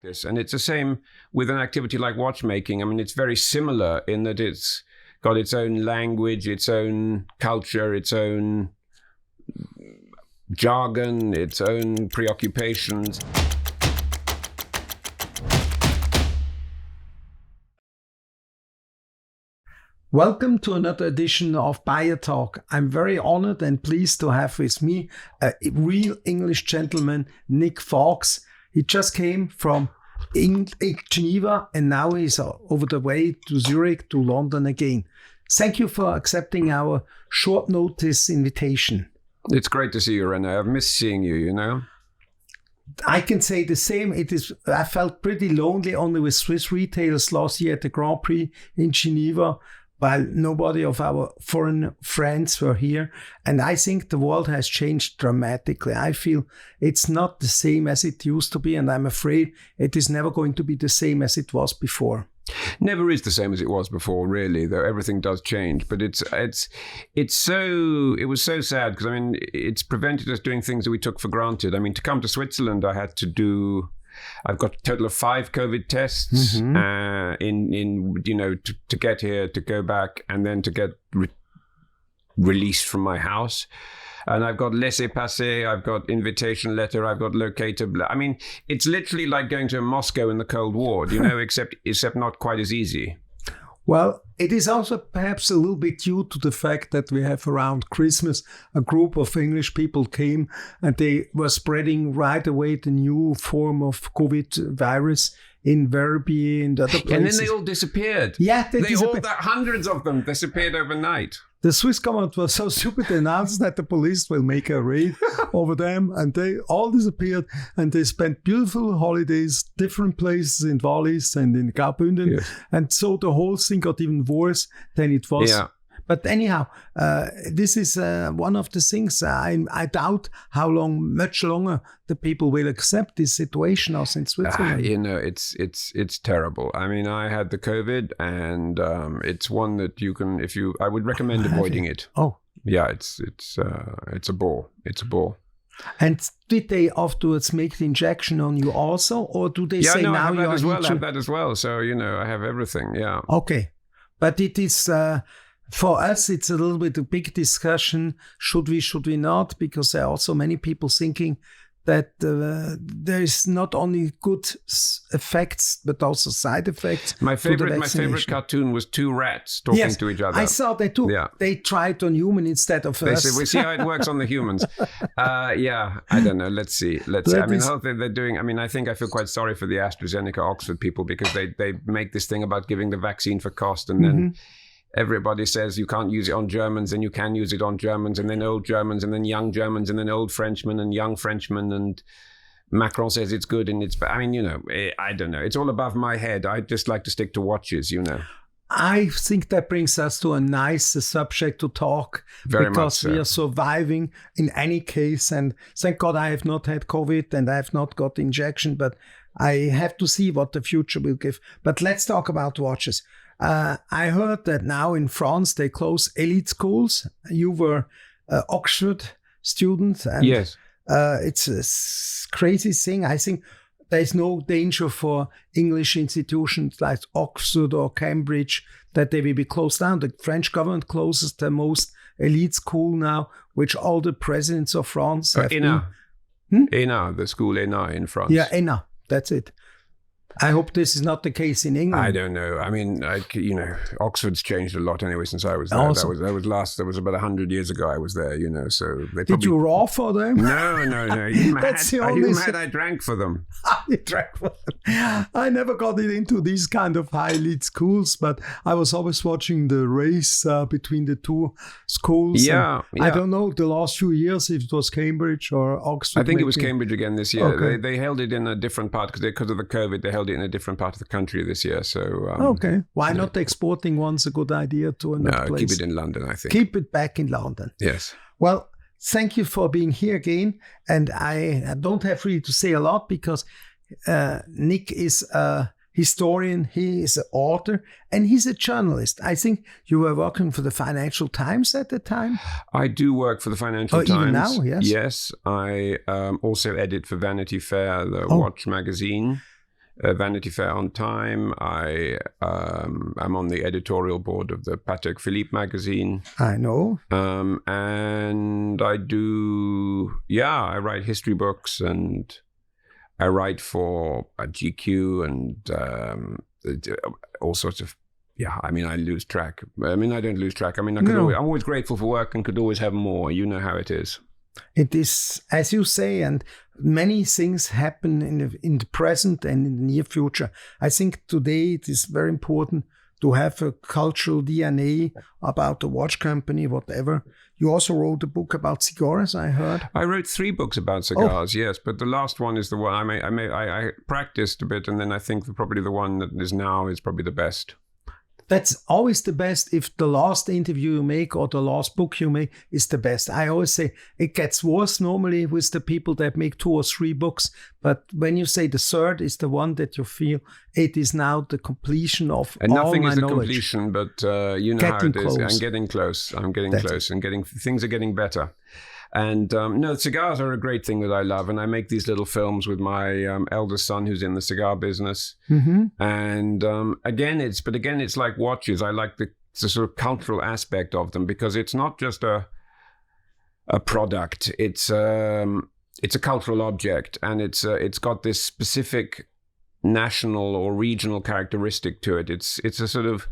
this. And it's the same with an activity like watchmaking. I mean, it's very similar in that it's got its own language, its own culture, its own jargon, its own preoccupations. Welcome to another edition of Beyer Talk. I'm very honored and pleased to have with me a real English gentleman, Nick Foulkes. He just came from Geneva and now he's over the way to Zurich, to London again. Thank you for accepting our short notice invitation. It's great to see you, René. I've missed seeing you, you know. I can say the same. I felt pretty lonely only with Swiss retailers last year at the Grand Prix in Geneva, while nobody of our foreign friends were here. And I think the world has changed dramatically. I feel it's not the same as it used to be, and I'm afraid it is never going to be the same as it was before. Never is the same as it was before, really, though everything does change. But it was so sad because, I mean, it's prevented us doing things that we took for granted. I mean, to come to Switzerland, I've got a total of 5 COVID tests to get here, to go back, and then to get released from my house. And I've got laissez-passer, I've got invitation letter, I've got locator. I mean, it's literally like going to Moscow in the Cold War, you know, except not quite as easy. Well, it is also perhaps a little bit due to the fact that we have around Christmas a group of English people came and they were spreading right away the new form of COVID virus in Verbier and other places. And then they all disappeared. Yeah, hundreds of them disappeared overnight. The Swiss government was so stupid, they announced that the police will make a raid over them, and they all disappeared, and they spent beautiful holidays, different places in Wallis and in Graubünden, yes. And so the whole thing got even worse than it was. Yeah. But anyhow, this is one of the things I doubt how much longer the people will accept this situation also in Switzerland. You know, it's terrible. I mean, I had the COVID, and it's one that you can, I would recommend avoiding it. Oh, yeah, it's a bore. It's a bore. And did they afterwards make the injection on you also, or do they say now you are? I have that as well. So I have everything. Yeah. Okay, but it is. For us, it's a little bit a big discussion. Should we not? Because there are also many people thinking that there is not only good effects, but also side effects. My favorite cartoon was 2 rats talking to each other. I saw that too. Yeah. They tried on human instead of us. They said, we see how it works on the humans. Yeah, I don't know. Let's see. I mean, the whole thing they're doing, I mean, I think I feel quite sorry for the AstraZeneca Oxford people because they make this thing about giving the vaccine for cost, and then everybody says you can't use it on Germans, and you can use it on Germans, and then old Germans, and then young Germans, and then old Frenchmen and young Frenchmen, and Macron says it's good, and I mean, I don't know. It's all above my head. I just like to stick to watches, I think that brings us to a nice subject to talk. Very because much so. We are surviving in any case, and thank God I have not had COVID and I have not got the injection, but I have to see what the future will give. But let's talk about watches. I heard that now in France they close elite schools. You were an Oxford student. And yes. It's a crazy thing. I think there's no danger for English institutions like Oxford or Cambridge that they will be closed down. The French government closes the most elite school now, which all the presidents of France have ENA, the school ENA in France. Yeah, ENA, that's it. I hope this is not the case in England. I don't know. I mean, Oxford's changed a lot anyway since I was there. That was about 100 years ago I was there, so they Did you raw for them? No. Are you mad? I drank for them. I drank for them. I never got into these kind of high elite schools, but I was always watching the race between the two schools. Yeah. I don't know the last few years if it was Cambridge or Oxford. I think it was Cambridge again this year. Okay. They held it in a different part because of the COVID. They held it in a different part of the country this year. So okay, why not exporting one's a good idea to another place? Keep it in London, I think. Keep it back in London. Yes. Well, thank you for being here again. And I don't have really to say a lot because Nick is a historian, he is an author, and he's a journalist. I think you were working for the Financial Times at the time. I do work for the Financial Times. Even now, yes. Yes, I also edit for Vanity Fair, the watch magazine. Vanity Fair on time. I'm on the editorial board of the Patek Philippe magazine. I know. And I write history books, and I write for GQ and all sorts of. Yeah, I mean, I lose track. I mean, I don't lose track. I mean, I'm always grateful for work and could always have more. You know how it is. It is, as you say, and many things happen in the present and in the near future. I think today it is very important to have a cultural DNA about the watch company, whatever. You also wrote a book about cigars, I heard. I wrote 3 books about cigars, yes, but the last one is the one I practiced a bit, and then I think probably the one that is now is probably the best. That's always the best if the last interview you make or the last book you make is the best. I always say it gets worse normally with the people that make 2 or 3 books. But when you say the third is the one that you feel it is now the completion of and all nothing my is the knowledge. Completion, but you know getting how it is. close. I'm getting close. That's And things are getting better. And cigars are a great thing that I love, and I make these little films with my eldest son, who's in the cigar business. Mm-hmm. And again, it's like watches. I like the sort of cultural aspect of them, because it's not just a product. It's a cultural object, and it's got this specific national or regional characteristic to it. It's a sort of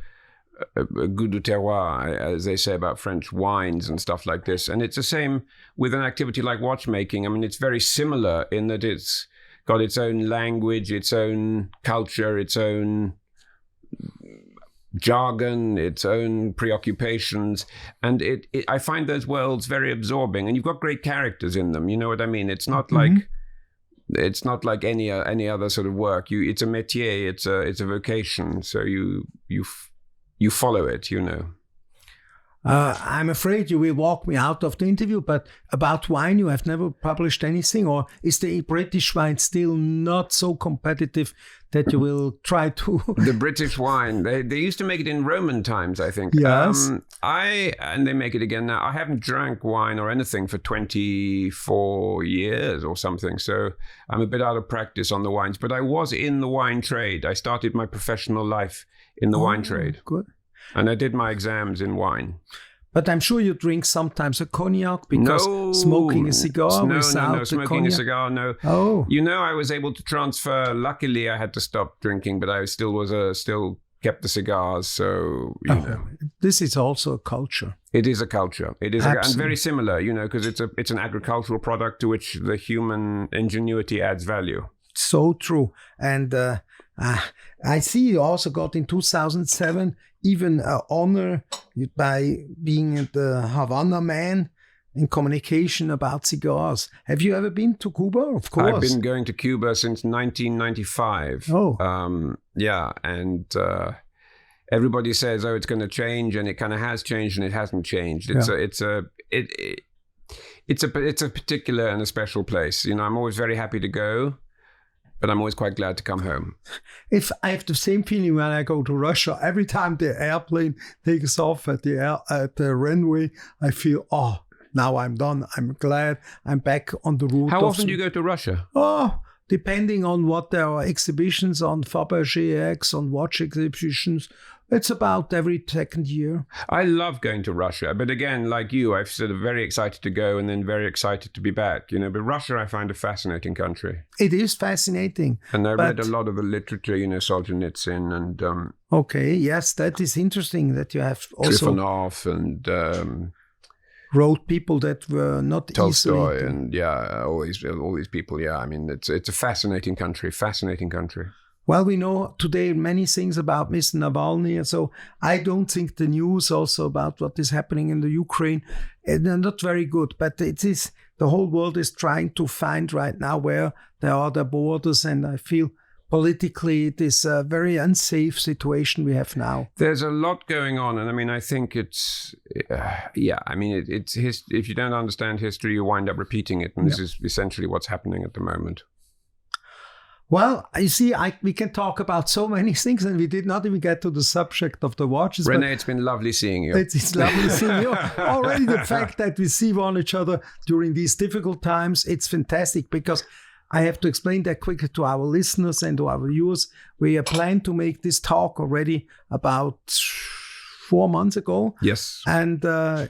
a goût du terroir, as they say about French wines and stuff like this. And it's the same with an activity like watchmaking. I mean, it's very similar in that it's got its own language, its own culture, its own jargon, its own preoccupations. And I find those worlds very absorbing. And you've got great characters in them. You know what I mean? It's not like... It's not like any other sort of work. It's a métier. It's a vocation. So you follow it, you know. I'm afraid you will walk me out of the interview, but about wine, you have never published anything, or is the British wine still not so competitive that you will try to... The British wine, they used to make it in Roman times, I think. Yes. And they make it again now. I haven't drank wine or anything for 24 years or something, so I'm a bit out of practice on the wines, but I was in the wine trade. I started my professional life in the wine trade. Good. And I did my exams in wine. But I'm sure you drink sometimes a cognac, because smoking a cigar without the smoking cognac. A cigar, no. Oh. You know, I was able to transfer. Luckily, I had to stop drinking, but I still kept the cigars. So, you know. This is also a culture. It is a culture. It is and very similar, you know, because it's an agricultural product to which the human ingenuity adds value. So true. And I see you also got in 2007 even an honor by being the Havana man in communication about cigars. Have you ever been to Cuba? Of course. I've been going to Cuba since 1995. Oh. Yeah, and everybody says, "Oh, it's going to change," and it kind of has changed, and it hasn't changed. It's a particular and a special place. You know, I'm always very happy to go, but I'm always quite glad to come home. If I have the same feeling when I go to Russia, every time the airplane takes off at the runway, I feel, now I'm done. I'm glad I'm back on the route. How often do you go to Russia? Depending on what there are exhibitions on Fabergé X, on watch exhibitions. It's about every second year. I love going to Russia, but again, like you, I'm sort of very excited to go and then very excited to be back. You know, but Russia, I find a fascinating country. It is fascinating. And I read a lot of the literature, you know, Solzhenitsyn and... okay, yes, that is interesting that you have also... Trifonov and... wrote people that were not Tolstoy easily... and all these people. Yeah, I mean, it's a fascinating country. Well, we know today many things about Mr. Navalny, so I don't think the news also about what is happening in the Ukraine, they're not very good. But it is, the whole world is trying to find right now where there are the borders, and I feel politically it is a very unsafe situation we have now. There's a lot going on, and I mean, I think it's, it's if you don't understand history, you wind up repeating it, and this is essentially what's happening at the moment. Well, you see, we can talk about so many things, and we did not even get to the subject of the watches. René, it's been lovely seeing you. It's lovely seeing you. Already the fact that we see one each other during these difficult times, it's fantastic, because I have to explain that quickly to our listeners and to our viewers. We planned to make this talk already about 4 months ago. Yes. And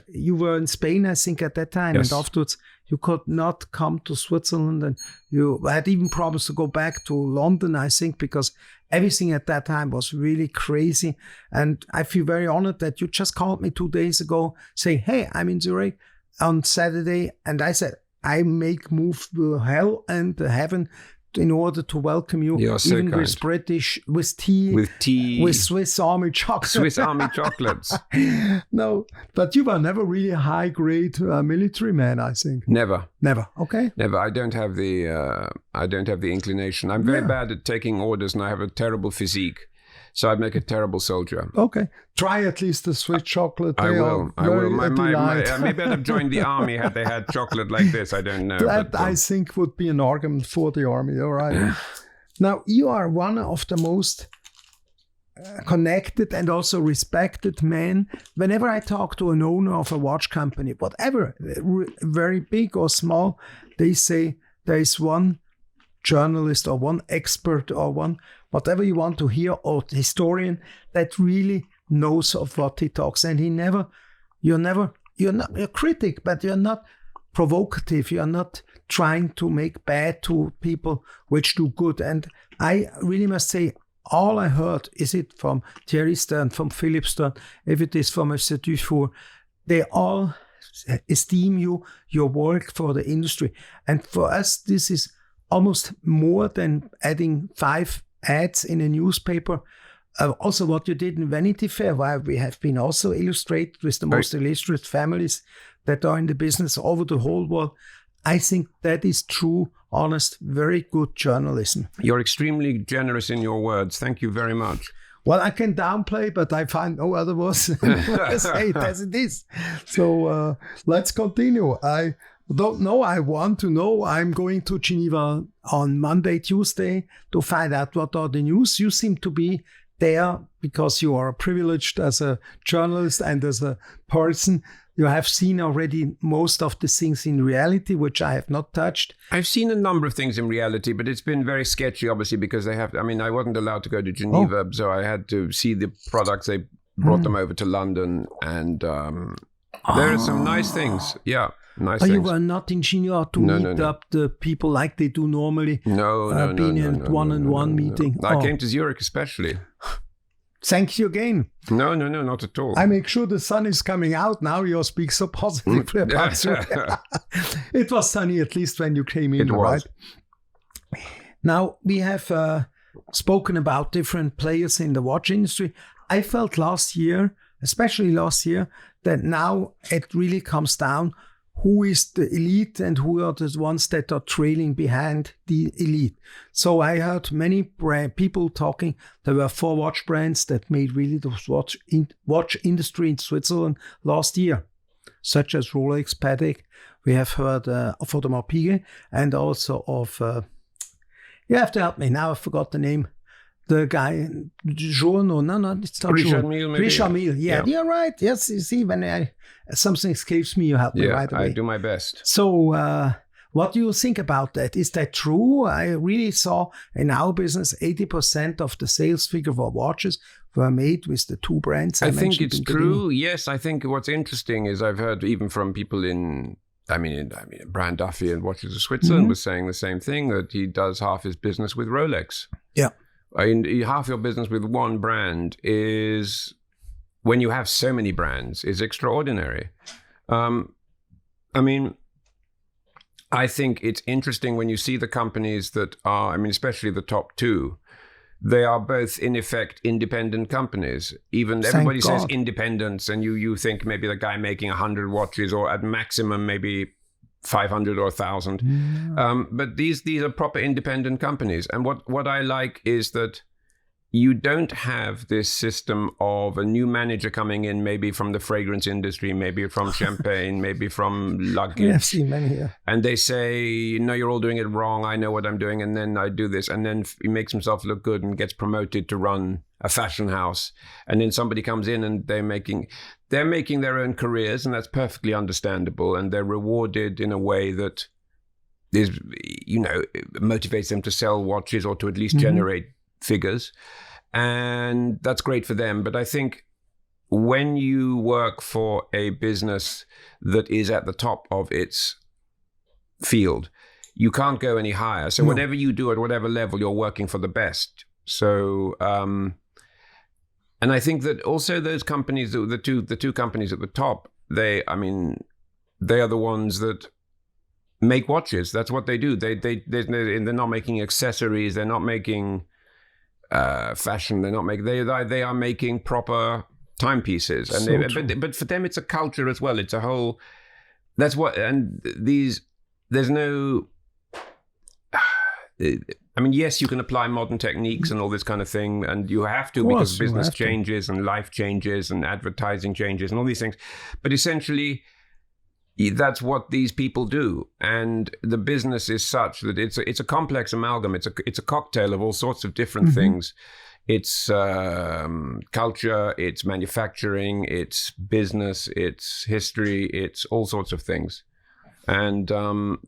you were in Spain, I think, at that time. Yes. And afterwards, you could not come to Switzerland. And you had even promised to go back to London, I think, because everything at that time was really crazy. And I feel very honored that you just called me 2 days ago saying, hey, I'm in Zurich on Saturday. And I said, I make move to hell and heaven in order to welcome you, You're so even kind. with British, with tea, with Swiss Army chocolate. Swiss Army chocolates. No, but you were never really a high-grade military man, I think. Never. Okay. Never. I don't have the inclination. I'm very bad at taking orders, and I have a terrible physique. So I'd make a terrible soldier. Okay. Try at least the Swiss chocolate. I will. Maybe I'd have joined the army had they had chocolate like this. I don't know. That, I think, would be an argument for the army. All right. Now, you are one of the most connected and also respected men. Whenever I talk to an owner of a watch company, whatever, very big or small, they say there is one journalist or one expert or one whatever you want to hear, or historian that really knows of what he talks. And you're not a critic, but you're not provocative. You're not trying to make bad to people which do good. And I really must say, all I heard, is it from Thierry Stern, from Philip Stern, if it is from Mr. Dufour, they all esteem you, your work for the industry. And for us, this is almost more than adding 5 ads in a newspaper. Also what you did in Vanity Fair, where we have been also illustrated with the most illustrious families that are in the business over the whole world. I think that is true, honest, very good journalism. You're extremely generous in your words. Thank you very much. Well, I can downplay, but I find no other words to say it as it is. So let's continue. I don't know. I want to know. I'm going to Geneva on Monday, Tuesday to find out what are the news. You seem to be there because you are privileged as a journalist and as a person. You have seen already most of the things in reality, which I have not touched. I've seen a number of things in reality, but it's been very sketchy, obviously, because I wasn't allowed to go to Geneva, so I had to see the products. They brought them over to London, and there are some nice things. Yeah, nice things. You were not in Geneva to meet up the people like they do normally? No. Being in one-on-one meeting? I came to Zurich especially. Thank you again. No, not at all. I make sure the sun is coming out now. You speak so positively about Zurich. It was sunny at least when you came in, right? Now, we have spoken about different players in the watch industry. I felt especially last year, that now it really comes down who is the elite and who are the ones that are trailing behind the elite. So I heard many people talking. There were 4 watch brands that made really the watch industry in Switzerland last year, such as Rolex, Patek. We have heard of Audemars Piguet and also of, you have to help me, now I forgot the name. The guy, it's not Richard Mille, maybe. Richard Mille, yeah, you're right. Yes, you see, when something escapes me, you help me right away. I do my best. So, what do you think about that? Is that true? I really saw in our business, 80% of the sales figure for watches were made with the 2 brands I think it's true. Yes, I think what's interesting is I've heard even from people Brand Duffy and Watches of Switzerland was saying the same thing, that he does half his business with Rolex. Yeah. Half your business with one brand is, when you have so many brands, is extraordinary. I think it's interesting when you see the companies that are, especially the top 2, they are both in effect independent companies. Even everybody says independence, and you think maybe the guy making 100 watches, or at maximum maybe 500 or 1,000. But these are proper independent companies. And what I like is that you don't have this system of a new manager coming in, maybe from the fragrance industry, maybe from champagne, maybe from luggage. I've seen many here. And they say, no, you're all doing it wrong. I know what I'm doing. And then I do this. And then he makes himself look good and gets promoted to run a fashion house. And then somebody comes in and they're making their own careers. And that's perfectly understandable. And they're rewarded in a way that motivates them to sell watches or to at least generate figures. And that's great for them. But I think when you work for a business that is at the top of its field, you can't go any higher. So whatever you do at whatever level, you're working for the best. So, and I think that also those companies, the two companies at the top, they are the ones that make watches. That's what they do. They're not making accessories. They're not making fashion. They're not making. They are making proper timepieces. And but for them, it's a culture as well. It's a whole. That's what. And there's no. Yes, you can apply modern techniques and all this kind of thing, and you have to because business changes and life changes and advertising changes and all these things. But essentially, that's what these people do, and the business is such that it's a complex amalgam. It's a cocktail of all sorts of different things. It's culture, it's manufacturing, it's business, it's history, it's all sorts of things. And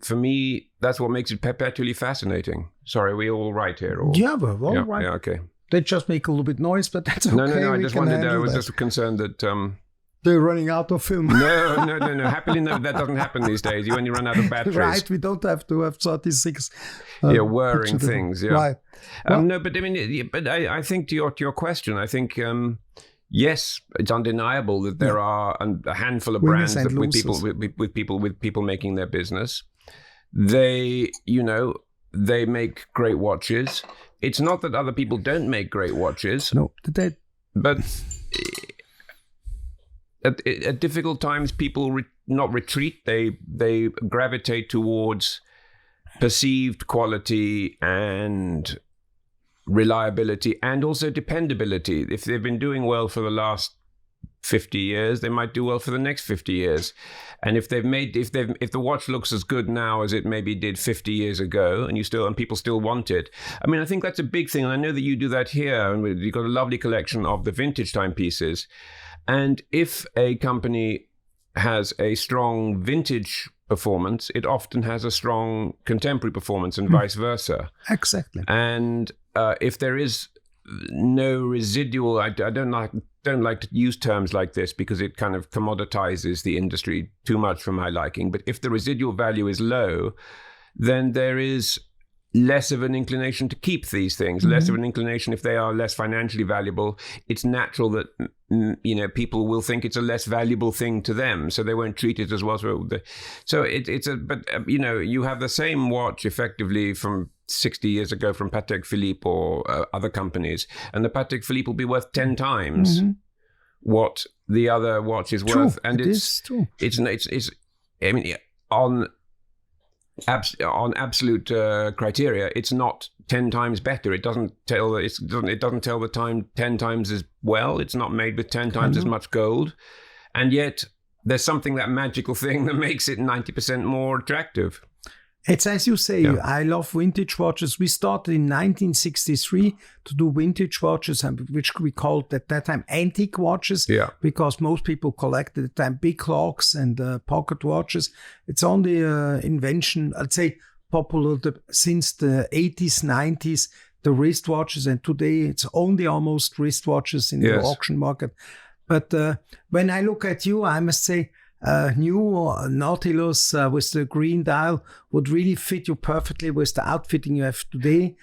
for me, that's what makes it perpetually fascinating. Sorry, are we all right here? Or? Yeah, we're all right. Yeah, okay. They just make a little bit noise, but that's okay. No. I just wondered. I was just concerned that they're running out of film. No. Happily, no, that doesn't happen these days. You only run out of batteries. Right, we don't have to have 36. Whirring things. Yeah. Right. No, but I think to your question, I think. Yes, it's undeniable that there are a handful of brands that with people making their business. They make great watches. It's not that other people don't make great watches. No, but at difficult times, people not retreat. They gravitate towards perceived quality and reliability and also dependability. If they've been doing well for the last 50 years, they might do well for the next 50 years. And if the watch looks as good now as it maybe did 50 years ago, and people still want it, I think that's a big thing. And I know that you do that here, and you've got a lovely collection of the vintage timepieces. And if a company has a strong vintage performance, it often has a strong contemporary performance, and vice versa. Exactly. And if there is no residual, I don't like to use terms like this because it kind of commoditizes the industry too much for my liking. But if the residual value is low, then there is less of an inclination to keep these things, less of an inclination if they are less financially valuable. It's natural that people will think it's a less valuable thing to them, so they won't treat it as well. So you have the same watch effectively from 60 years ago from Patek Philippe or other companies, and the Patek Philippe will be worth 10 times what the other watch is worth. And it's true. It's on absolute criteria, it's not 10 times better. It doesn't tell the time 10 times as well. It's not made with 10 times as much gold, and yet there's something, that magical thing that makes it 90% more attractive. It's as you say, I love vintage watches. We started in 1963 to do vintage watches, which we called at that time antique watches, because most people collected at the time big clocks and pocket watches. It's only invention, I'd say, popular since the 80s, 90s, the wristwatches, and today it's only almost wristwatches in the auction market. But when I look at you, I must say, new Nautilus with the green dial would really fit you perfectly with the outfitting you have today.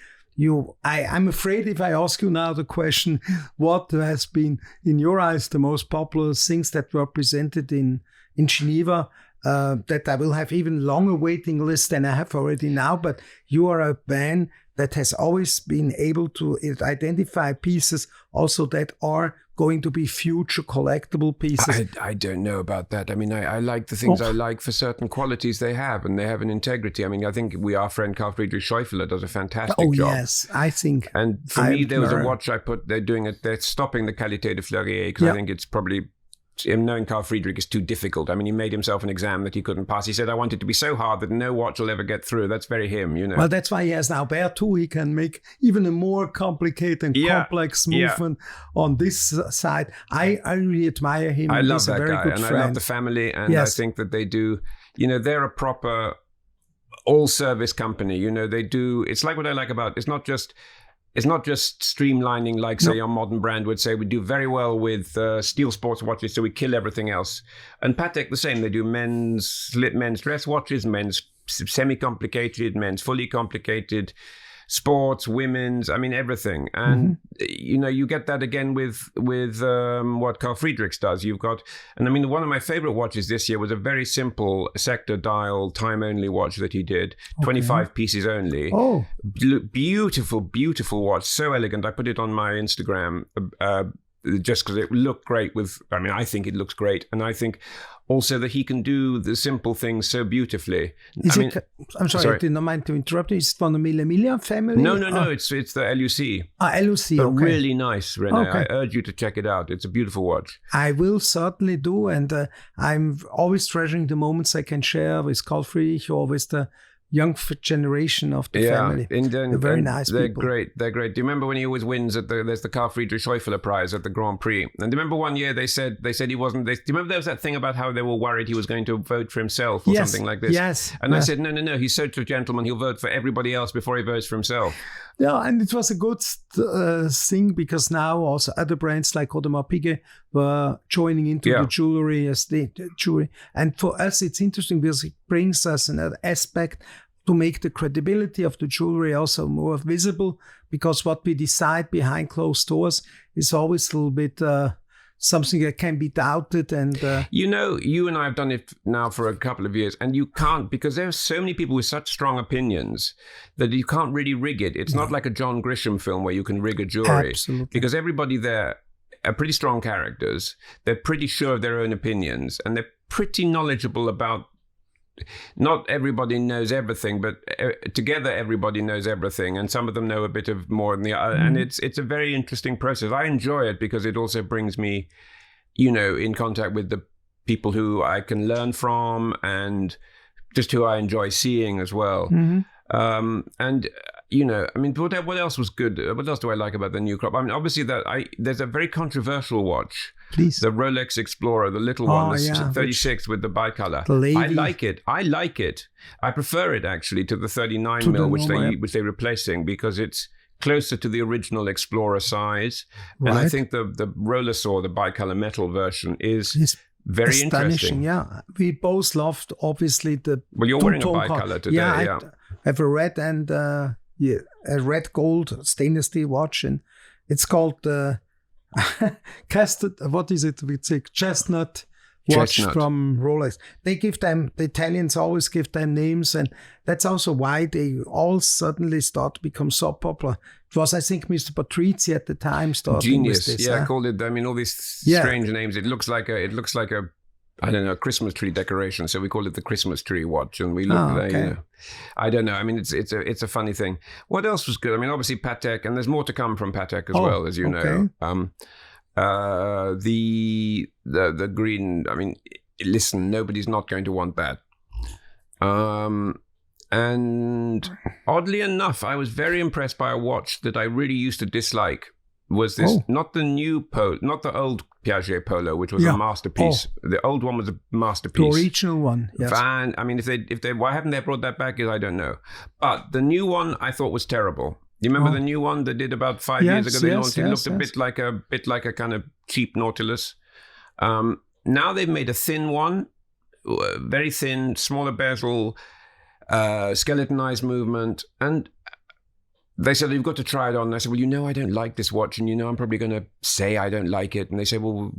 I'm afraid if I ask you now the question, what has been, in your eyes, the most popular things that were presented in Geneva, that I will have even longer waiting list than I have already now. But you are a man that has always been able to identify pieces also that are going to be future collectible pieces. I don't know about that. I like the things I like for certain qualities they have, and they have an integrity. I think our friend Carl Friedrich Schäufele does a fantastic job. Yes, I think. And for me, there was a watch they're stopping the Qualité de Fleurier, because I think it's probably, knowing Carl Friedrich is too difficult. He made himself an exam that he couldn't pass. He said, I want it to be so hard that no watch will ever get through. That's very him, Well, that's why he has now Beyer too. He can make even a more complicated and complex movement on this side. I really admire him. I love that guy, and I love the family, and I think that they do, they're a proper all service company. You know, they do. It's like what I like about. It's not just streamlining, like say a modern brand would say. We do very well with steel sports watches, so we kill everything else. And Patek the same. They do men's dress watches, men's semi-complicated, men's fully complicated, sports, women's, I mean, everything. And, you know, you get that again with what Carl Friedrichs does. You've got, and I mean, one of my favorite watches this year was a very simple sector dial time-only watch that he did, 25 pieces only. Oh. Beautiful, beautiful watch, so elegant. I put it on my Instagram just because it looked great I think it looks great. And I think also that he can do the simple things so beautifully. I'm sorry, I did not mind to interrupt you. Is it from the Mille family? No. It's the LUC. LUC, but really nice, René. Okay. I urge you to check it out. It's a beautiful watch. I will certainly do. And I'm always treasuring the moments I can share with Carl Friedrich or with the young generation of the family. They're very nice people. They're great. Do you remember when he always wins there's the Carl Friedrich Schäufele Prize at the Grand Prix? And do you remember one year they said he wasn't, do you remember there was that thing about how they were worried he was going to vote for himself or something like this? Yes. And I said, no, he's such a gentleman, he'll vote for everybody else before he votes for himself. Yeah, and it was a good thing because now also other brands like Audemars Piguet were joining into the jewelry as the jewelry. And for us, it's interesting because it brings us another aspect to make the credibility of the jewelry also more visible, because what we decide behind closed doors is always a little bit something that can be doubted. And you know, you and I have done it now for a couple of years, and you can't, because there are so many people with such strong opinions that you can't really rig it. It's not like a John Grisham film where you can rig a jewelry. Absolutely. Because everybody there are pretty strong characters. They're pretty sure of their own opinions, and they're pretty knowledgeable about. Not everybody knows everything, but together everybody knows everything, and some of them know a bit of more than the other. And it's a very interesting process. I enjoy it because it also brings me, you know, in contact with the people who I can learn from and just who I enjoy seeing as well. And you know, I mean, what else was good? What else do I like about the new crop? I mean, obviously there's a very controversial watch. Please. The Rolex Explorer, the little one, the 36 with the bicolor. I like it. I prefer it actually to the 39 mil, which they're replacing, because it's closer to the original Explorer size. Right. And I think the roller saw, the bicolor metal version, is very interesting. Yeah, we both loved obviously the. Well, you're wearing a bicolor today. I have a red and a red gold stainless steel watch, and it's called what is it? We say chestnut watch from Rolex. They give them, the Italians always give them names, and that's also why they all suddenly start to become so popular. It was, I think, Mr. Patrizzi at the time starting with this. I called it. I mean, all these strange names. It looks like a I don't know, a Christmas tree decoration. So we call it the Christmas tree watch, and we look at you know, I don't know. I mean, it's a funny thing. What else was good? I mean, obviously Patek, and there's more to come from Patek as well, as you know. The green. I mean, listen, nobody's not going to want that. And oddly enough, I was very impressed by a watch that I really used to dislike. Was this not the new not the old Piaget Polo, which was a masterpiece. The old one was a masterpiece. The original one, yes. I mean, if they why haven't they brought that back? I don't know. But the new one I thought was terrible. You remember the new one they did about 5 years ago? They launched it. It looked a bit like a kind of cheap Nautilus. Now they've made a thin one, very thin, smaller bezel, skeletonized movement, and they said, you've got to try it on. And I said, well, you know, I don't like this watch, and you know, I'm probably going to say I don't like it. And they said, well,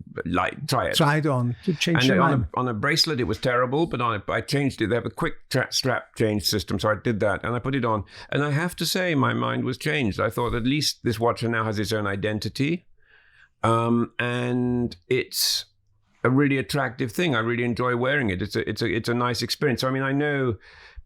try it. Try it on. You change your mind. On a bracelet, it was terrible, but I changed it. They have a quick strap change system, so I did that, and I put it on. And I have to say, my mind was changed. I thought at least this watch now has its own identity, and it's a really attractive thing. I really enjoy wearing it. It's a nice experience. So I mean, I know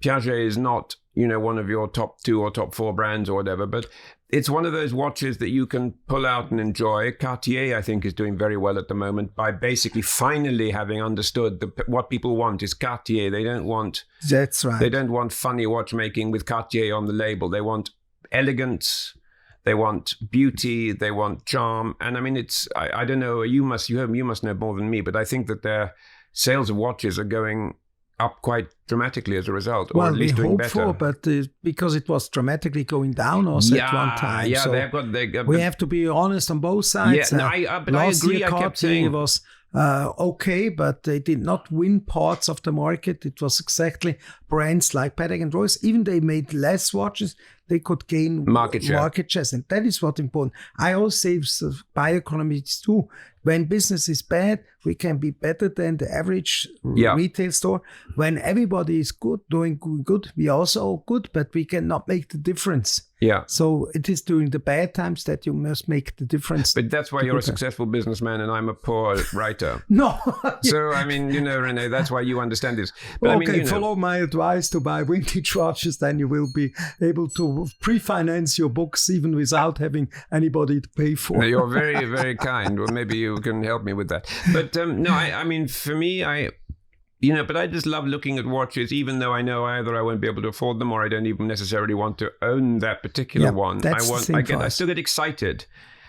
Piaget is not, you know, one of your top 2 or top 4 brands or whatever, but it's one of those watches that you can pull out and enjoy. Cartier, I think, is doing very well at the moment by basically finally having understood what people want is Cartier. They don't want... That's right. They don't want funny watchmaking with Cartier on the label. They want elegance. They want beauty. They want charm. And I mean, it's... I don't know. You must know more than me, but I think that their sales of watches are going up quite dramatically as a result, or at least doing better. We hope for, but because it was dramatically going down also at one time. Yeah, so we have to be honest on both sides. Yeah, but I agree. I kept saying it was okay, but they did not win parts of the market. It was exactly brands like Patek and Royce. Even they made less watches, they could gain market shares, and that is what's important. I always say bioeconomics too. When business is bad, we can be better than the average retail store. When everybody is good, doing good, we are also good, but we cannot make the difference. Yeah. So it is during the bad times that you must make the difference. But that's why you're a successful businessman and I'm a poor writer. No. So, I mean, René, that's why you understand this. But, okay, follow my advice to buy vintage watches, then you will be able to pre-finance your books even without having anybody to pay for. You're very, very kind. Well, maybe you can help me with that. But no, I mean, for me, but I just love looking at watches, even though I know either I won't be able to afford them or I don't even necessarily want to own that particular one. I still get excited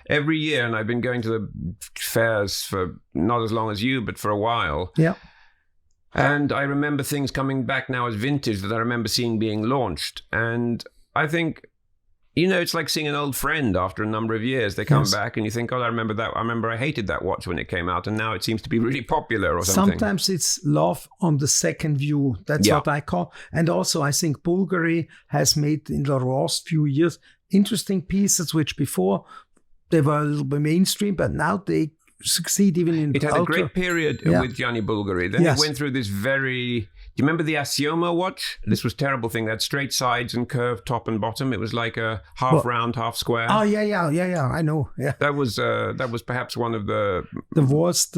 every year, and I've been going to the fairs for not as long as you, but for a while. Yeah. And I remember things coming back now as vintage that I remember seeing being launched. And I think, it's like seeing an old friend after a number of years. They come back and you think, I remember that. I remember I hated that watch when it came out, and now it seems to be really popular or something. Sometimes it's love on the second view. That's what I call. And also I think Bulgari has made in the last few years interesting pieces, which before they were a little bit mainstream, but now they succeed even in It had a great period with Gianni Bulgari. Then it went through this very... Do you remember the Asioma watch? This was a terrible thing. That had straight sides and curved top and bottom. It was like a half round, half square. Oh, yeah. I know. Yeah. That was perhaps one of the worst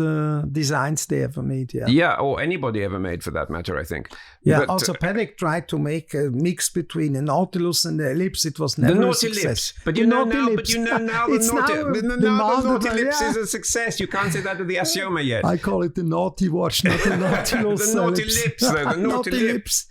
designs they ever made. Yeah. Yeah, or anybody ever made, for that matter, I think. Yeah. But, also, Patek tried to make a mix between a Nautilus and the Ellipse. It was never the a Naughty success. Lips. But you know now the Naughty Lips is a success. You can't say that to the Asioma yet. I call it the naughty watch, not the Nautilus. The Naughty Lips, though. The Naughty Lips.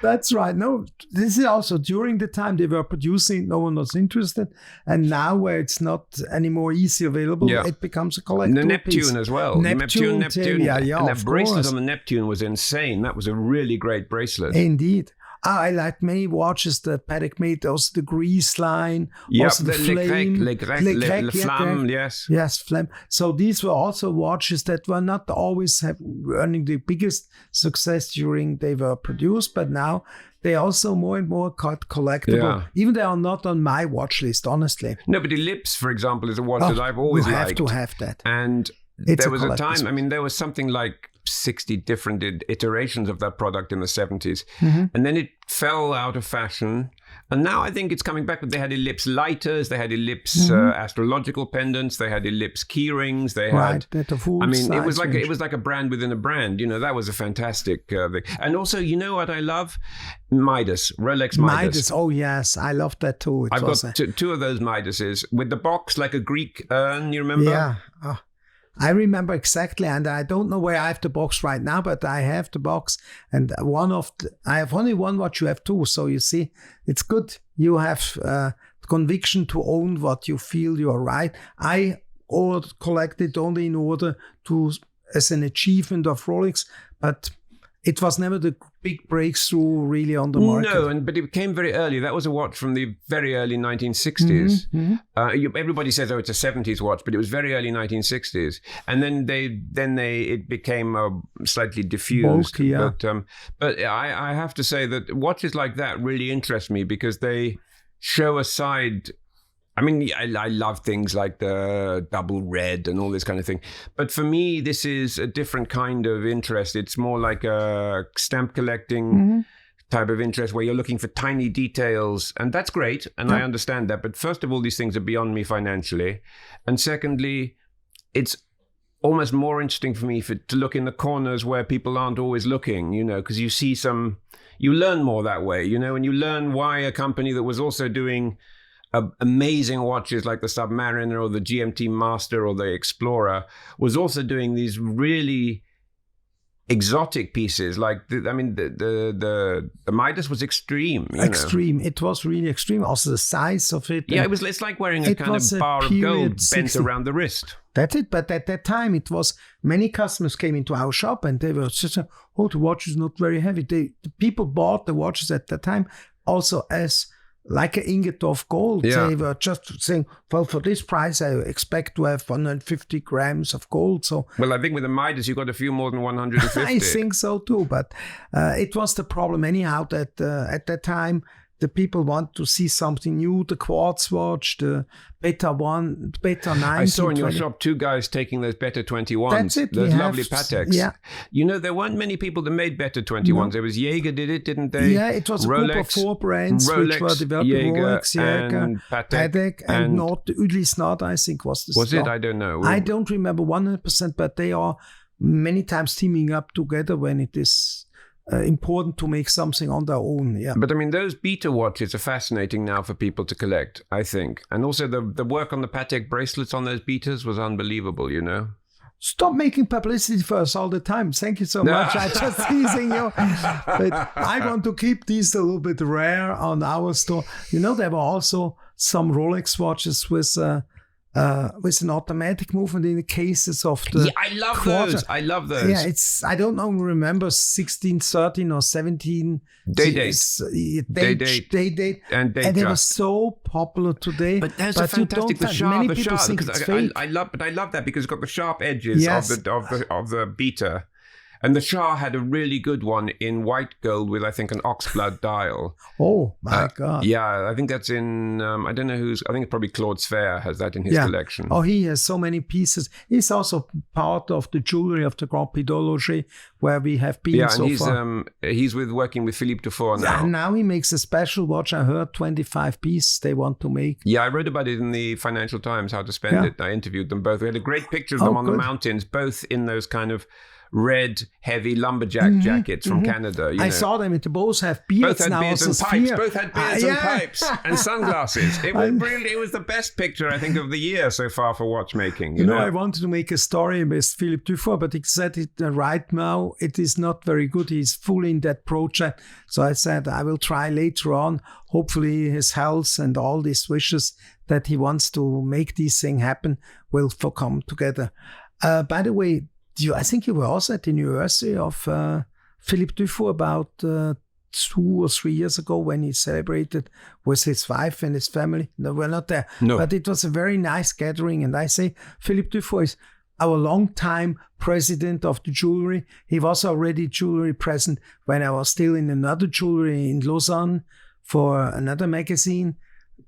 That's right. No, this is also during the time they were producing, no one was interested. And now where it's not anymore easy available, it becomes a collectible The Neptune piece. as well. Neptune. And that bracelet on the Neptune was insane. That was a really great bracelet. Indeed. I like many watches that Patek made. Also the Grease line. Also the Flame. Le Flamme, yes. Yes, Flamme. So these were also watches that were not always earning the biggest success during they were produced, but now they also more and more got collectible. Yeah. Even they are not on my watch list, honestly. No, but the Ellipse, for example, is a watch that I've always liked. You have to have that. And there was a time, there was something like 60 different iterations of that product in the 70s. Mm-hmm. And then it fell out of fashion. And now I think it's coming back. They had Ellipse lighters, they had Ellipse astrological pendants, they had Ellipse key rings, they had... it was like a brand within a brand. That was a fantastic thing. And also, you know what I love? Midas, Rolex Midas. Oh yes, I love that too. I've got two of those Midases with the box like a Greek urn, you remember? Yeah. Oh. I remember exactly, and I don't know where I have the box right now, but I have the box, and I have only one watch, you have two, so you see, it's good. You have conviction to own what you feel you are right. I collect it only in order as an achievement of Rolex, but it was never the big breakthrough really on the market. No, but it came very early. That was a watch from the very early 1960s. Mm-hmm. Everybody says, it's a 70s watch, but it was very early 1960s. And then it became slightly diffused. Bulky, yeah. But I have to say that watches like that really interest me because they show a side... I love things like the double red and all this kind of thing. But for me, this is a different kind of interest. It's more like a stamp collecting type of interest where you're looking for tiny details. And that's great. And I understand that. But first of all, these things are beyond me financially. And secondly, it's almost more interesting for me to look in the corners where people aren't always looking, because you see you learn more that way, and you learn why a company that was also doing amazing watches like the Submariner or the GMT Master or the Explorer was also doing these really exotic pieces. Like the Midas was extreme. Extreme. It was really extreme. Also the size of it. Yeah, it's like wearing a kind of bar of gold bent around the wrist. That's it. But at that time, it was many customers came into our shop and they were just, oh, the watch is not very heavy. The people bought the watches at that time also as like an ingot of gold. Yeah. They were just saying, well, for this price, I expect to have 150 grams of gold. So, well, I think with the Midas, you got a few more than 150. I think so too. But it was the problem anyhow that at that time, the people want to see something new, the quartz watch, the Beta 1, Beta 9. I saw in your shop 2 guys taking those Beta 21s. That's it. Those lovely Pateks. Yeah. You know, there weren't many people that made Beta 21s. No. There was Jaeger did it, didn't they? Yeah, it was Rolex, a group of 4 brands Rolex, which were developing Rolex, Jaeger, and Patek, and not Udlis Nard, I think was the Was it? I don't know. I don't remember 100%, but they are many times teaming up together when it is important to make something on their own. Yeah. But I mean, those beta watches are fascinating now for people to collect, I think. And also the work on the Patek bracelets on those betas was unbelievable, you know? Stop making publicity for us all the time. Thank you so much. I'm just teasing you. But I want to keep these a little bit rare on our store. You know, there were also some Rolex watches with an automatic movement in the cases of the I love those. I love those. Yeah, it's, I don't know, remember 16, 13 or 17. Day date. And they were so popular today. But there's a fantastic, the sharp, because I love that because it's got the sharp edges of the beta. And the Shah had a really good one in white gold with, I think, an oxblood dial. Oh, my God. Yeah, I think that's in, I don't know who's, I think it's probably Claude Sfer has that in his collection. Oh, he has so many pieces. He's also part of the jewelry of the Grand Prix d'Horlogerie, where we have been so far. He's working with Philippe Dufour now. Yeah, and now he makes a special watch. I heard 25 pieces they want to make. Yeah, I wrote about it in the Financial Times, how to spend it. I interviewed them both. We had a great picture of them on the mountains, both in those kind of red, heavy lumberjack jackets from Canada. I saw them. They both have beards both had now. Beards and pipes. Both had beards and pipes and sunglasses. It was the best picture, I think, of the year so far for watchmaking. You know, I wanted to make a story with Philippe Dufour, but he said it right now it is not very good. He's fully in that project. So I said I will try later on. Hopefully his health and all these wishes that he wants to make this thing happen will come together. By the way, I think you were also at the anniversary of Philippe Dufour about 2 or 3 years ago when he celebrated with his wife and his family. No, we're not there. No. But it was a very nice gathering. And I say Philippe Dufour is our longtime president of the jewelry. He was already jewelry president when I was still in another jewelry in Lausanne for another magazine.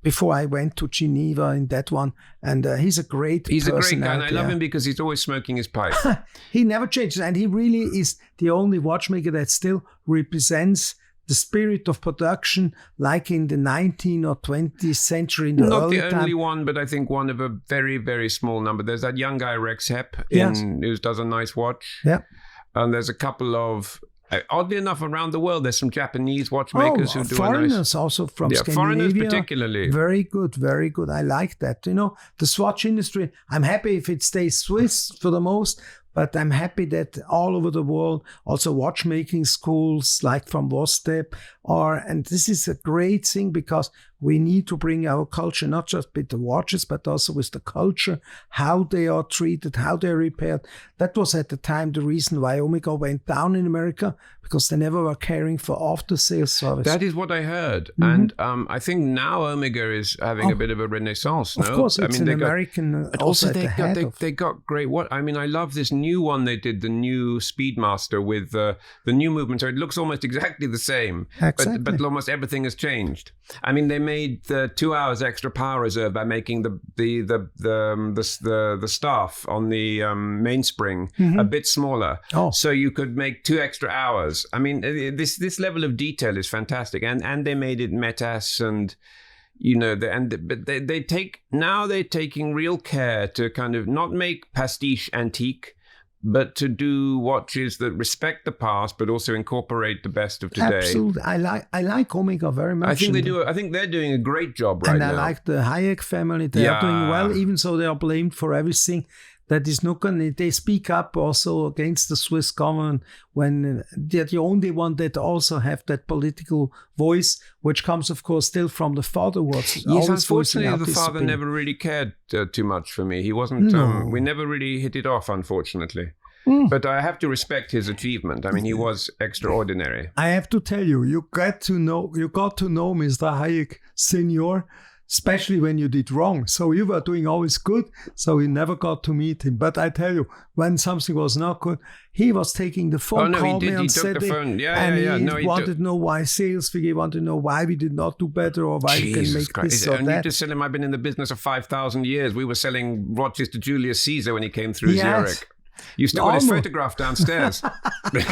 Before I went to Geneva in that one. And he's a great He's a great guy, and I love him because he's always smoking his pipe. He never changes, and he really is the only watchmaker that still represents the spirit of production like in the 19th or 20th century. In the Not early the only one, but I think one of a very, very small number. There's that young guy, Rex Hepp, who does a nice watch. Yeah. And there's a couple of... Oddly enough, around the world, there's some Japanese watchmakers who do foreigners also from Scandinavia. Foreigners particularly. Very good, very good. I like that. You know, the Swatch industry, I'm happy if it stays Swiss for the most, but I'm happy that all over the world, also watchmaking schools like from Vostep and this is a great thing because we need to bring our culture, not just with the watches, but also with the culture, how they are treated, how they're repaired. That was at the time the reason why Omega went down in America, because they never were caring for after-sales service. That is what I heard. And I think now Omega is having a bit of a renaissance. Of course, it's an American. But also they got great. I love this new one they did, the new Speedmaster with the new movement. So it looks almost exactly the same. Exactly. But almost everything has changed. I mean, they made the 2 hours extra power reserve by making the staff on the mainspring a bit smaller, so you could make 2 extra hours. I mean, this level of detail is fantastic, and they made it metas and. You know, but they're taking real care to kind of not make pastiche antique, but to do watches that respect the past, but also incorporate the best of today. Absolutely, I like Omega very much. I think they do. I think they're doing a great job right now. And I like the Hayek family. They are doing well, even though they are blamed for everything. that is not going to, they speak up also against the Swiss government when they're the only one that also have that political voice, which comes, of course, still from the father. Yes, unfortunately, the father never really cared too much for me. He wasn't, we never really hit it off, unfortunately. But I have to respect his achievement. I mean, he was extraordinary. I have to tell you, you got to know Mr. Hayek Senior, especially when you did wrong. So you were doing always good, so you never got to meet him. But I tell you, when something was not good, he was taking the phone, called me on Saturday, he wanted to know why sales figure, he wanted to know why we did not do better or why we can make this or that. You just tell him I've been in the business of 5,000 years. We were selling watches to Julius Caesar when he came through Zurich. You still got his photograph downstairs,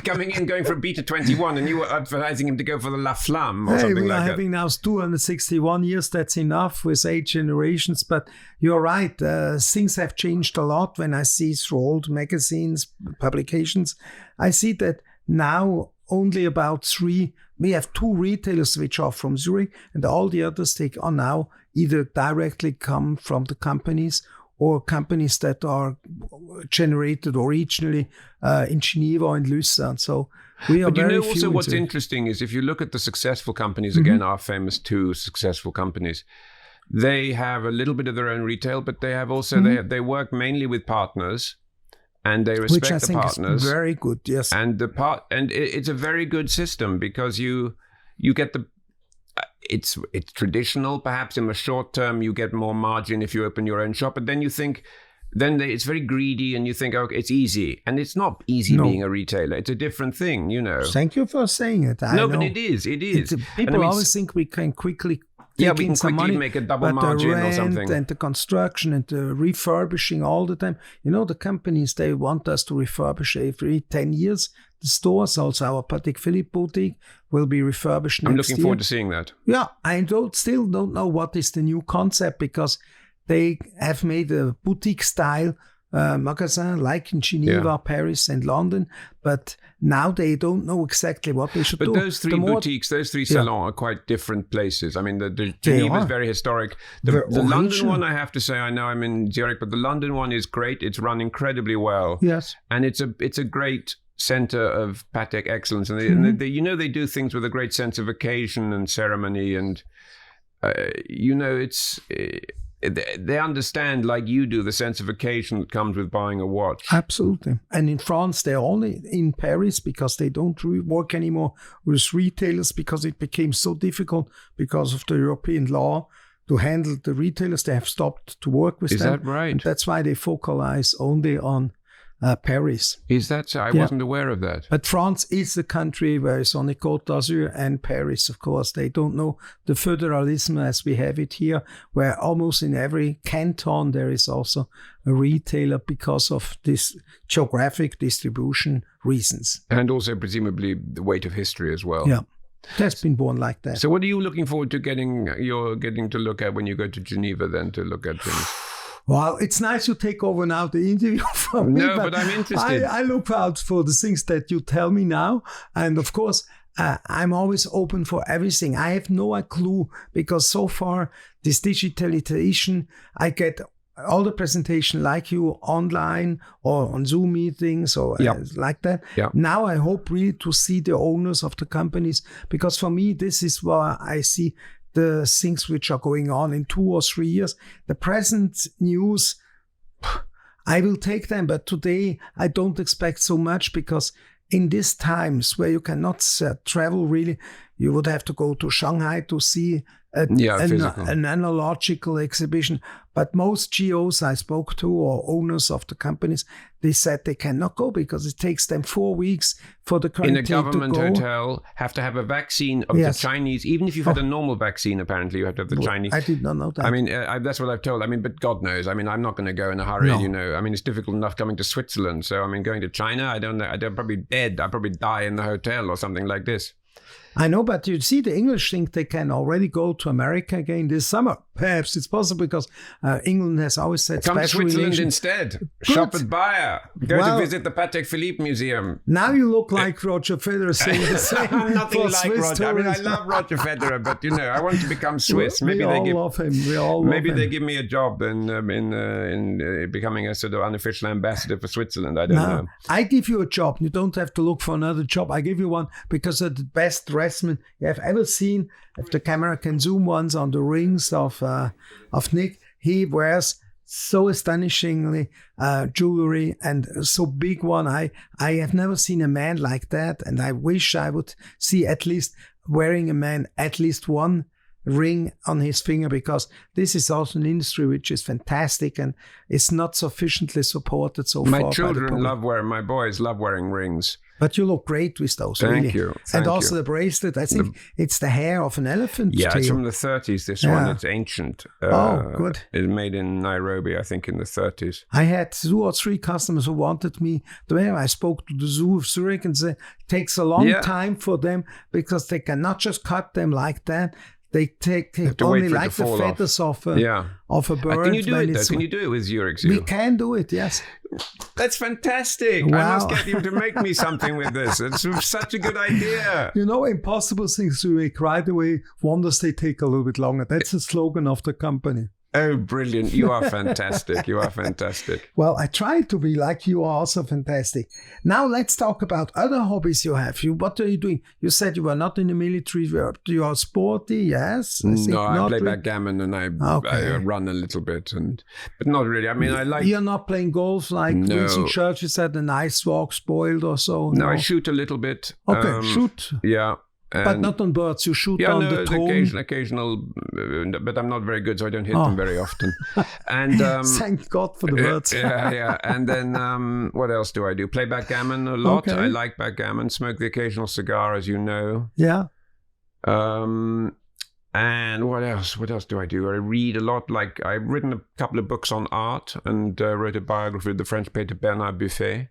coming in, going for a Beta 21, and you were advertising him to go for the La Flamme or something like that. We are having now 261 years. That's enough with 8 generations. But you're right. Things have changed a lot. When I see through old magazines, publications, I see that now only about 3. We have 2 retailers which are from Zurich, and all the others are now either directly come from the companies or companies that are generated originally in Geneva or in Lucerne. So we are very few. But also what's interesting is if you look at the successful companies, again, our famous 2 successful companies, they have a little bit of their own retail, but they have also, they work mainly with partners, and they respect Which I the think partners. Is very good, yes. And it's a very good system because you get the, it's traditional. Perhaps in the short term, you get more margin if you open your own shop. But then you think, it's very greedy, and you think, okay, it's easy. And it's not easy being a retailer. It's a different thing, you know. Thank you for saying it. But it is. It is. People always think we can quickly we can quickly make a double margin or something. And the construction and the refurbishing all the time. You know, the companies, they want us to refurbish every 10 years. The stores, also our Patek Philippe boutique, will be refurbished next year. I'm looking forward to seeing that. Yeah, I still don't know what is the new concept, because they have made a boutique style magazine like in Geneva, Paris and London, but now they don't know exactly what they should do. But those 3 boutiques, those 3 salons are quite different places. I mean, the Geneva is very historic. The London one, I have to say, I know I'm in Zurich, but the London one is great. It's run incredibly well. Yes. And it's a great center of Patek excellence. And they you know, they do things with a great sense of occasion and ceremony. And, you know, it's... They understand, like you do, the sense of occasion that comes with buying a watch. Absolutely. And in France, they're only in Paris because they don't work anymore with retailers, because it became so difficult because of the European law to handle the retailers. They have stopped to work with them. Is that right? And that's why they focalize only on Paris. Is that so? I wasn't aware of that. But France is the country where it's only Côte d'Azur and Paris, of course. They don't know the federalism as we have it here, where almost in every canton there is also a retailer because of this geographic distribution reasons. And also presumably the weight of history as well. Yeah. That's been born like that. So what are you looking forward to getting to look at when you go to Geneva then, to look at things? Well, it's nice you take over now the interview from me. No, but I'm interested. I look out for the things that you tell me now. And of course, I'm always open for everything. I have no clue, because so far, this digitalization, I get all the presentation like you online or on Zoom meetings or like that. Yep. Now I hope really to see the owners of the companies, because for me, this is where I see the things which are going on in 2 or 3 years. The present news, I will take them, but today I don't expect so much, because in these times where you cannot travel really, you would have to go to Shanghai to see an analogical exhibition. But most GOs I spoke to, or owners of the companies, they said they cannot go because it takes them 4 weeks for the quarantine to go. In a government hotel, have to have a vaccine of the Chinese. Even if you've had a normal vaccine, apparently you have to have the Chinese. I did not know that. I mean, that's what I've told. I mean, but God knows. I mean, I'm not going to go in a hurry, you know. I mean, it's difficult enough coming to Switzerland. So, I mean, going to China, I don't know. I'm probably dead. I'll probably die in the hotel or something like this. I know, but you see, the English think they can already go to America again this summer. Perhaps it's possible because England has always said come to special Switzerland relations. instead. Good. Shop at Beyer. Go to visit the Patek Philippe Museum. Now you look like Roger Federer saying the same. I'm nothing like Swiss Roger. I mean, I tourism. love Roger Federer, but I want to become Swiss. We all love him. We all maybe love they him. give me a job in becoming a sort of unofficial ambassador for Switzerland. I don't know. I give you a job. You don't have to look for another job. I give you one because you're the best dressman you have ever seen. If the camera can zoom once on the rings of Nick, he wears so astonishingly jewelry and so big one. I have never seen a man like that, and I wish I would see at least wearing a man at least one ring on his finger, because this is also an industry which is fantastic and it's not sufficiently supported so far. My children my boys love wearing rings. But you look great with those. Thank you. And also the bracelet. I think it's the hair of an elephant. Yeah, tail. it's from the 30s. This one, it's ancient. Good. It's made in Nairobi, I think, in the 30s. I had 2 or 3 customers who wanted me to wear. I spoke to the Zoo of Zurich and said it takes a long time for them because they cannot just cut them like that. They take only like the feathers off a bird. Can you do it though? Can you do it with Zurich Zoo? We can do it, yes. That's fantastic. Wow. I must get you to make me something with this. It's such a good idea. Impossible things to make right away. Wonders they take a little bit longer. That's the slogan of the company. Oh, brilliant. You are fantastic. You are fantastic. Well, I try to be like you are also fantastic. Now let's talk about other hobbies you have. What are you doing? You said you were not in the military. You are sporty, yes? No, I play backgammon and I run a little bit, but not really. I mean, I like... You're not playing golf like Winston Churchill said, a nice walk spoiled or so? No, I shoot a little bit. Okay, shoot. Yeah. But not on birds, you shoot on the tone. Occasional, but I'm not very good, so I don't hit them very often. And thank God for the birds. Yeah. And then what else do I do? Play backgammon a lot. Okay. I like backgammon. Smoke the occasional cigar, as you know. Yeah. And what else? What else do I do? I read a lot. Like I've written a couple of books on art and wrote a biography of the French painter Bernard Buffet.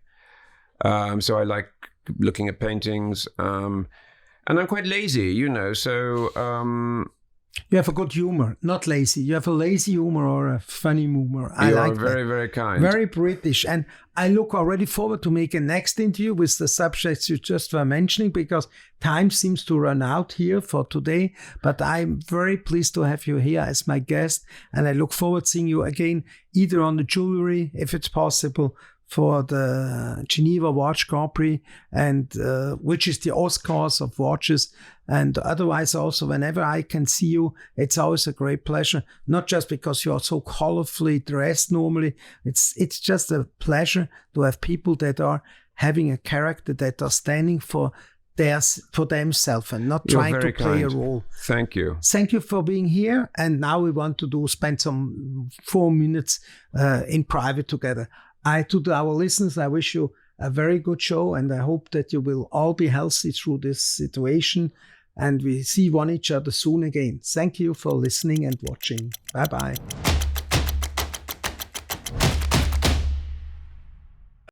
So I like looking at paintings. And I'm quite lazy, so... You have a good humor, not lazy. You have a lazy humor or a funny humor. I like that. Very, very kind. Very British. And I look already forward to make a next interview with the subjects you just were mentioning, because time seems to run out here for today. But I'm very pleased to have you here as my guest. And I look forward to seeing you again, either on the jewelry, if it's possible, for the Geneva Watch Grand Prix, and which is the Oscars of watches. And otherwise also, whenever I can see you, it's always a great pleasure. Not just because you are so colorfully dressed normally. It's just a pleasure to have people that are having a character, that are standing for themselves and not trying to play a role. Thank you. Thank you for being here. And now we want to spend some 4 minutes in private together. To our listeners, I wish you a very good show, and I hope that you will all be healthy through this situation, and we see each other soon again. Thank you for listening and watching. Bye-bye.